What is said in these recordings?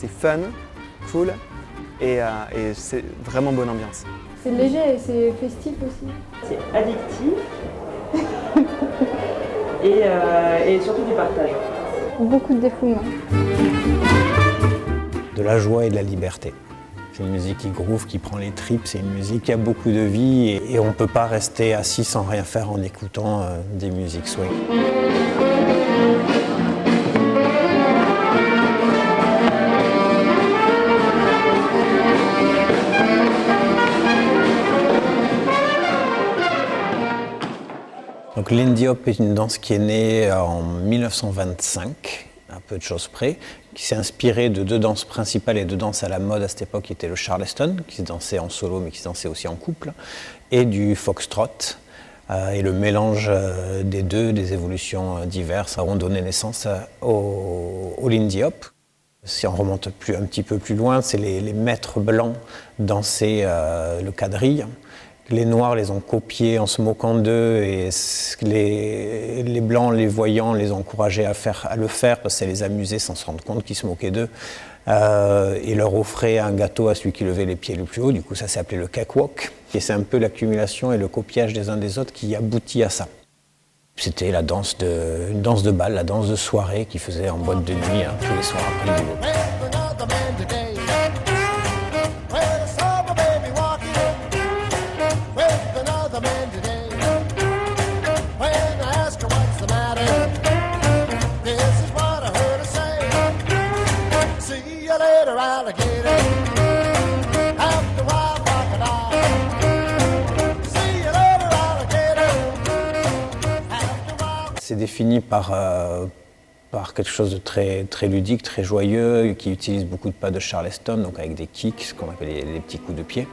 fun, cool et c'est vraiment bonne ambiance. C'est léger et c'est festif aussi. C'est addictif et surtout du partage. Beaucoup de défoulement. De la joie et de la liberté. C'est une musique qui groove, qui prend les tripes, c'est une musique qui a beaucoup de vie et on ne peut pas rester assis sans rien faire en écoutant des musiques swing. Donc l'Indie Hop est une danse qui est née en 1925, à peu de choses près, qui s'est inspirée de deux danses principales et deux danses à la mode à cette époque, qui étaient le Charleston, qui se dansait en solo mais qui se dansait aussi en couple, et du foxtrot. Et le mélange des deux, des évolutions diverses, ont donné naissance au Lindy Hop. Si on remonte un petit peu plus loin, c'est les maîtres blancs dansaient le quadrille. Les Noirs les ont copiés en se moquant d'eux et les Blancs, les voyants, les ont encouragés à le faire parce que ça les amusait sans se rendre compte qu'ils se moquaient d'eux et leur offraient un gâteau à celui qui levait les pieds le plus haut. Du coup, ça s'est appelé le cakewalk. Et c'est un peu l'accumulation et le copiage des uns des autres qui aboutit à ça. C'était une danse de bal, la danse de soirée qu'ils faisaient en boîte de nuit tous les soirs après le boulot. C'est défini par quelque chose de très, très ludique, très joyeux, qui utilise beaucoup de pas de Charleston, donc avec des kicks, ce qu'on appelle les petits coups de pied.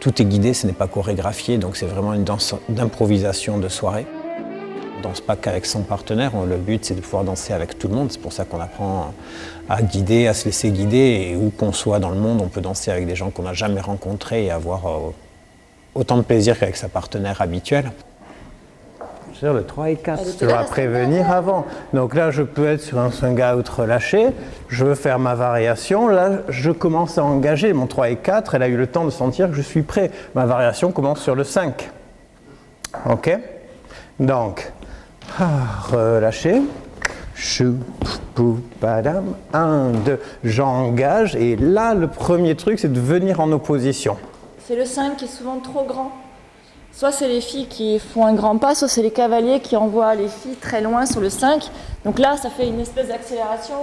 Tout est guidé, ce n'est pas chorégraphié, donc c'est vraiment une danse d'improvisation de soirée. On ne danse pas qu'avec son partenaire, le but c'est de pouvoir danser avec tout le monde, c'est pour ça qu'on apprend à guider, à se laisser guider, et où qu'on soit dans le monde, on peut danser avec des gens qu'on n'a jamais rencontrés et avoir autant de plaisir qu'avec sa partenaire habituelle. Sur le 3 et 4, je dois prévenir avant. Donc là, je peux être sur un swing out relâché, je veux faire ma variation, là, je commence à engager mon 3 et 4, elle a eu le temps de sentir que je suis prêt. Ma variation commence sur le 5. Ok? Donc, relâché. Chou, pou, padam. 1, 2, j'engage. Et là, le premier truc, c'est de venir en opposition. C'est le 5 qui est souvent trop grand. Soit c'est les filles qui font un grand pas, soit c'est les cavaliers qui envoient les filles très loin sur le 5. Donc là, ça fait une espèce d'accélération.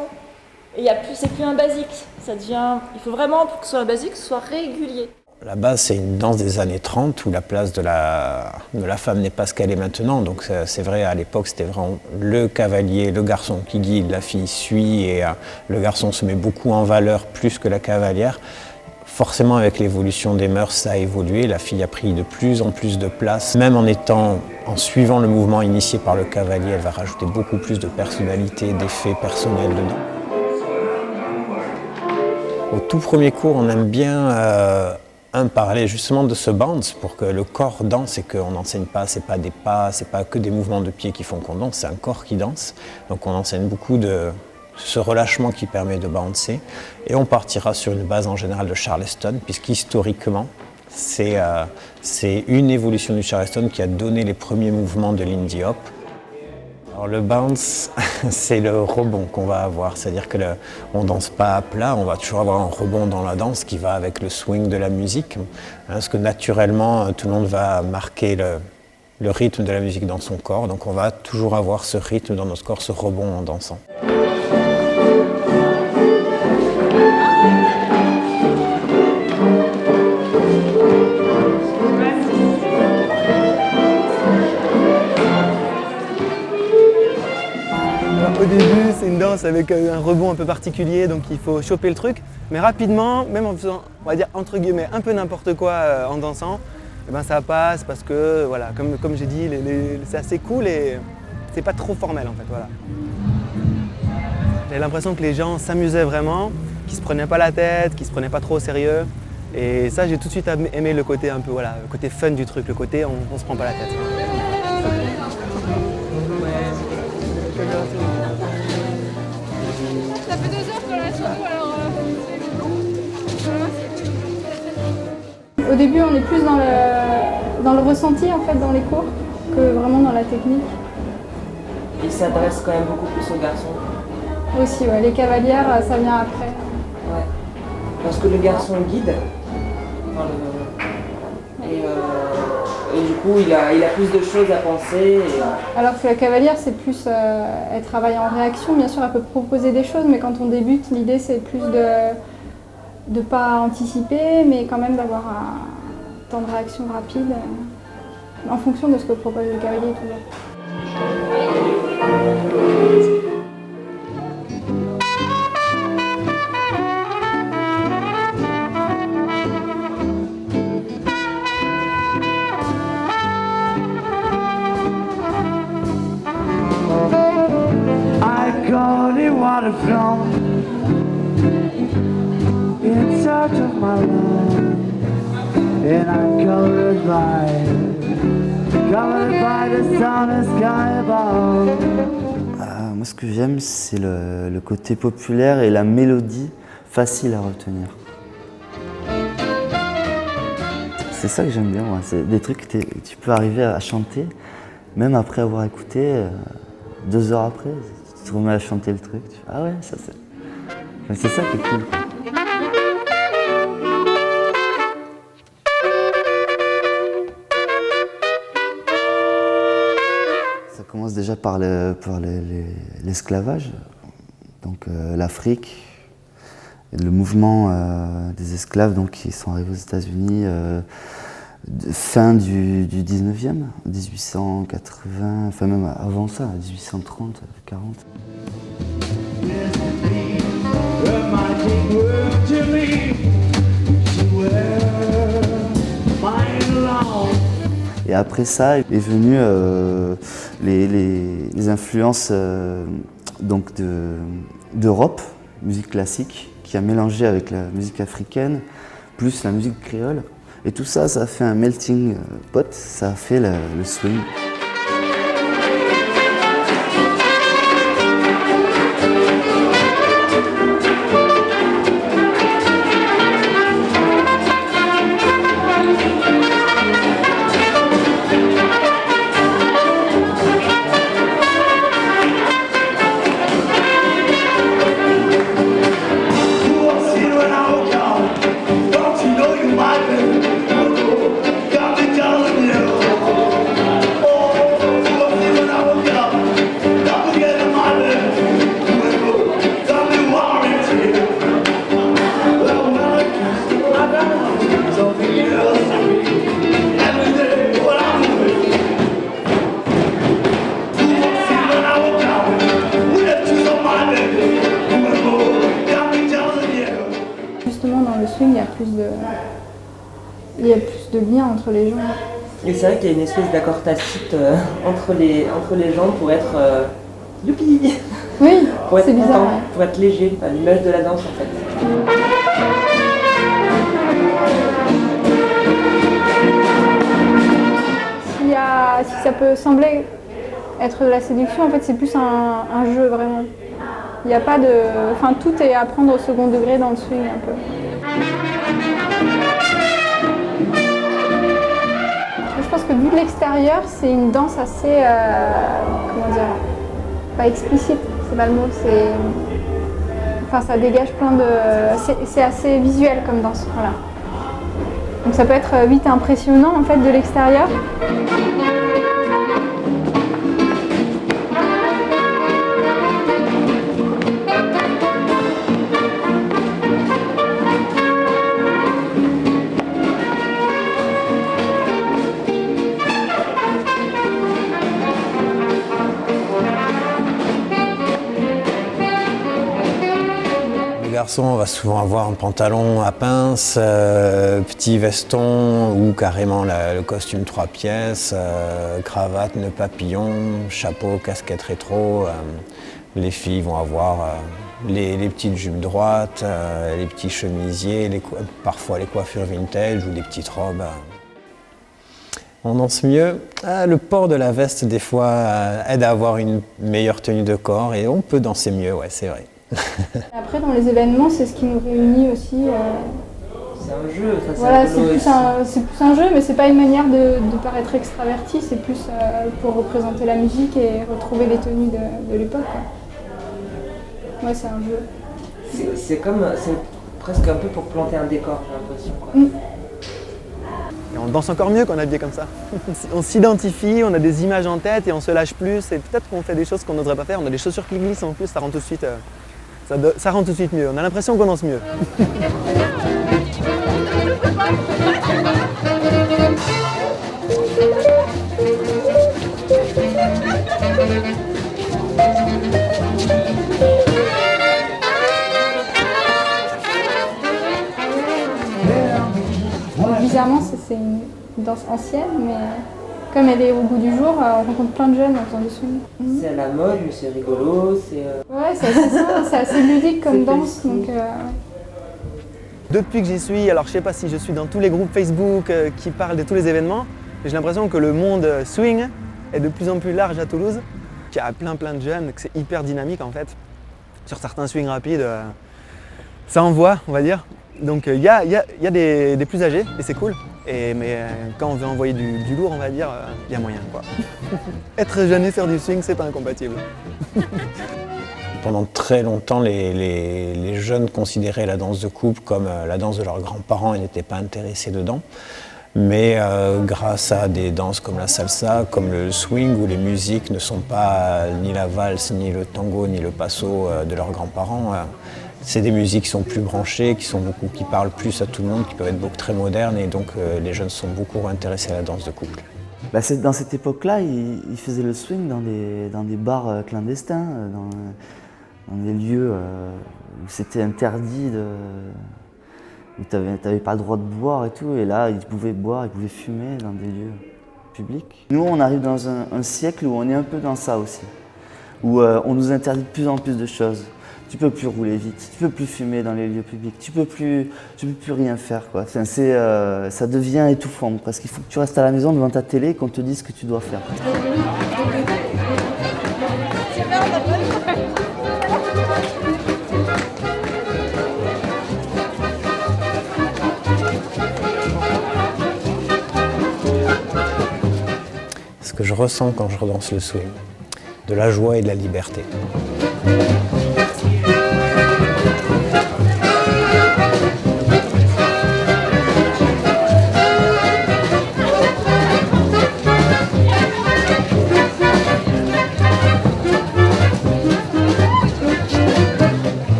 Et c'est plus un basique. Il faut vraiment, pour que ce soit un basique, que ce soit régulier. La base, c'est une danse des années 30 où la place de la femme n'est pas ce qu'elle est maintenant. Donc c'est vrai, à l'époque, c'était vraiment le cavalier, le garçon qui guide, la fille suit et le garçon se met beaucoup en valeur plus que la cavalière. Forcément, avec l'évolution des mœurs, ça a évolué. La fille a pris de plus en plus de place. Même en suivant le mouvement initié par le cavalier, elle va rajouter beaucoup plus de personnalité, d'effets personnels dedans. Au tout premier cours, on aime bien parler justement de ce bounce pour que le corps danse et qu'on n'enseigne pas, c'est pas des pas, c'est pas que des mouvements de pied qui font qu'on danse, c'est un corps qui danse. Donc on enseigne beaucoup de ce relâchement qui permet de bouncer et on partira sur une base en général de Charleston puisqu'historiquement c'est une évolution du Charleston qui a donné les premiers mouvements de l'Indie Hop. Alors le bounce, c'est le rebond qu'on va avoir, c'est-à-dire qu'on ne danse pas à plat, on va toujours avoir un rebond dans la danse qui va avec le swing de la musique, parce que naturellement tout le monde va marquer le rythme de la musique dans son corps, donc on va toujours avoir ce rythme dans notre corps, ce rebond en dansant. Au début, c'est une danse avec un rebond un peu particulier, donc il faut choper le truc. Mais rapidement, même en faisant, on va dire entre guillemets, un peu n'importe quoi en dansant, eh ben ça passe parce que, voilà, comme j'ai dit, c'est assez cool et c'est pas trop formel en fait. Voilà. J'ai l'impression que les gens s'amusaient vraiment, qu'ils se prenaient pas la tête, qu'ils se prenaient pas trop au sérieux. Et ça, j'ai tout de suite aimé le côté un peu, voilà, le côté fun du truc, le côté on se prend pas la tête. Ça fait 2 heures qu'on la trouve, alors Au début, on est plus dans le ressenti en fait, dans les cours, que vraiment dans la technique. Il s'adresse quand même beaucoup plus aux garçons. Aussi, ouais. Les cavalières, ça vient après. Ouais. Parce que le garçon guide. Et du coup, il a plus de choses à penser. Alors que la cavalière, c'est plus, elle travaille en réaction. Bien sûr, elle peut proposer des choses, mais quand on débute, l'idée c'est plus de ne pas anticiper, mais quand même d'avoir un temps de réaction rapide en fonction de ce que propose le cavalier toujours. Water from inside of my life, and I'm covered by the sun and sky above. Moi, ce que j'aime, c'est le côté populaire et la mélodie facile à retenir. C'est ça que j'aime bien, moi. C'est des trucs que tu peux arriver à chanter, même après avoir écouté, 2 heures après. Tu te remets à chanter le truc, tu fais ah ouais, ça c'est. Enfin, c'est ça qui est cool. Ça commence déjà par l'esclavage, donc l'Afrique, le mouvement des esclaves donc, qui sont arrivés aux États-Unis fin du 19e, 1880, enfin même avant ça, 1830, 40. Et après ça est venu les influences donc d'Europe, musique classique, qui a mélangé avec la musique africaine, plus la musique créole. Et tout ça, ça a fait un melting pot, ça a fait le swing. Il y a plus de liens entre les gens. Et c'est vrai qu'il y a une espèce d'accord tacite entre les gens pour être youpi. Oui, pour être c'est bizarre. content, Ouais. pour être léger, à l'image de la danse en fait. Si ça peut sembler être de la séduction, en fait c'est plus un jeu vraiment. Il n'y a pas de. Enfin tout est à prendre au second degré dans le swing un peu. Je pense que vu de l'extérieur, c'est une danse assez, comment dire, pas explicite, c'est pas le mot, enfin ça dégage plein de, c'est assez visuel comme danse, voilà. Donc ça peut être vite impressionnant en fait de l'extérieur. On va souvent avoir un pantalon à pince, petit veston ou carrément le costume 3 pièces, cravate, nœud papillon, chapeau, casquette rétro. Les filles vont avoir les petites jupes droites, les petits chemisiers, parfois les coiffures vintage ou des petites robes. On danse mieux. Le port de la veste des fois aide à avoir une meilleure tenue de corps et on peut danser mieux, ouais, c'est vrai. Après, dans les événements, c'est ce qui nous réunit aussi. c'est un jeu. Enfin, Voilà, rigolo aussi. c'est plus un jeu, mais c'est pas une manière de paraître extraverti, c'est plus pour représenter la musique et retrouver les tenues de l'époque, quoi. Ouais, c'est un jeu. C'est presque un peu pour planter un décor, j'ai l'impression, quoi. Et on danse encore mieux quand on est habillé comme ça. On s'identifie, on a des images en tête et on se lâche plus. Et peut-être qu'on fait des choses qu'on n'oserait pas faire. On a des chaussures qui glissent en plus, ça rend tout de suite, ça rend tout de suite mieux. On a l'impression qu'on danse mieux. Bizarrement, c'est une danse ancienne, mais comme elle est au goût du jour, on rencontre plein de jeunes en faisant du swing. C'est à la mode, mais c'est rigolo, Ouais, c'est assez ça, c'est assez ludique comme danse. Donc, Depuis que j'y suis, alors je sais pas si je suis dans tous les groupes Facebook qui parlent de tous les événements, mais j'ai l'impression que le monde swing est de plus en plus large à Toulouse, qu'il y a plein de jeunes, que c'est hyper dynamique en fait. Sur certains swings rapides, ça envoie, on va dire. Donc il y a des plus âgés et c'est cool. Mais quand on veut envoyer du lourd, on va dire, il y a moyen quoi. Être jeune et faire du swing, c'est pas incompatible. Pendant très longtemps, les jeunes considéraient la danse de couple comme la danse de leurs grands-parents et n'étaient pas intéressés dedans. Mais grâce à des danses comme la salsa, comme le swing, où les musiques ne sont pas ni la valse, ni le tango, ni le passo de leurs grands-parents, c'est des musiques qui sont plus branchées, qui parlent plus à tout le monde, qui peuvent être beaucoup très modernes, et donc les jeunes sont beaucoup intéressés à la danse de couple. Bah, dans cette époque-là, ils faisaient le swing dans des bars clandestins, dans des lieux où c'était interdit, où tu n'avais pas le droit de boire et tout, et là ils pouvaient boire, ils pouvaient fumer dans des lieux publics. Nous on arrive dans un siècle où on est un peu dans ça aussi, où on nous interdit de plus en plus de choses. Tu peux plus rouler vite, tu peux plus fumer dans les lieux publics, tu peux plus rien faire, quoi. Enfin, ça devient étouffant parce qu'il faut que tu restes à la maison devant ta télé et qu'on te dise ce que tu dois faire. Ce que je ressens quand je redanse le swing, de la joie et de la liberté.